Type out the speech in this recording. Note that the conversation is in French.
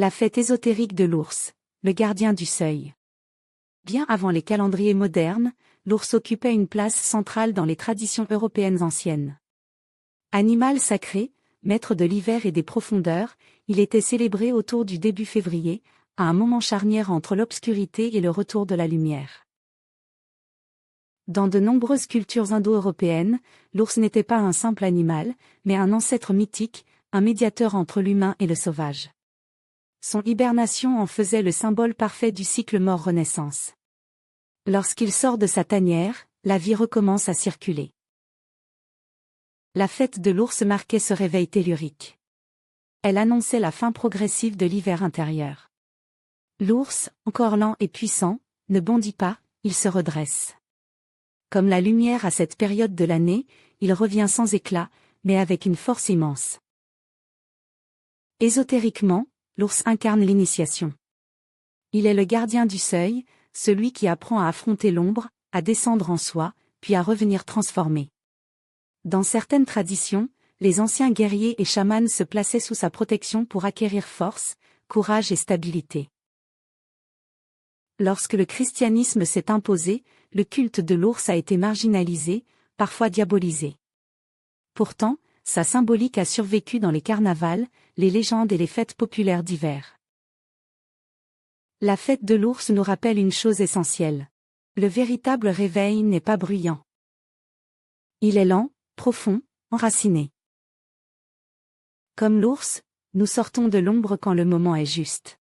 La fête ésotérique de l'ours, le gardien du seuil. Bien avant les calendriers modernes, l'ours occupait une place centrale dans les traditions européennes anciennes. Animal sacré, maître de l'hiver et des profondeurs, il était célébré autour du début février, à un moment charnière entre l'obscurité et le retour de la lumière. Dans de nombreuses cultures indo-européennes, l'ours n'était pas un simple animal, mais un ancêtre mythique, un médiateur entre l'humain et le sauvage. Son hibernation en faisait le symbole parfait du cycle mort-renaissance. Lorsqu'il sort de sa tanière, la vie recommence à circuler. La fête de l'ours marquait ce réveil tellurique. Elle annonçait la fin progressive de l'hiver intérieur. L'ours, encore lent et puissant, ne bondit pas, il se redresse. Comme la lumière à cette période de l'année, il revient sans éclat, mais avec une force immense. Ésotériquement, l'ours incarne l'initiation. Il est le gardien du seuil, celui qui apprend à affronter l'ombre, à descendre en soi, puis à revenir transformé. Dans certaines traditions, les anciens guerriers et chamans se plaçaient sous sa protection pour acquérir force, courage et stabilité. Lorsque le christianisme s'est imposé, le culte de l'ours a été marginalisé, parfois diabolisé. Pourtant, sa symbolique a survécu dans les carnavals, les légendes et les fêtes populaires d'hiver. La fête de l'ours nous rappelle une chose essentielle. Le véritable réveil n'est pas bruyant. Il est lent, profond, enraciné. Comme l'ours, nous sortons de l'ombre quand le moment est juste.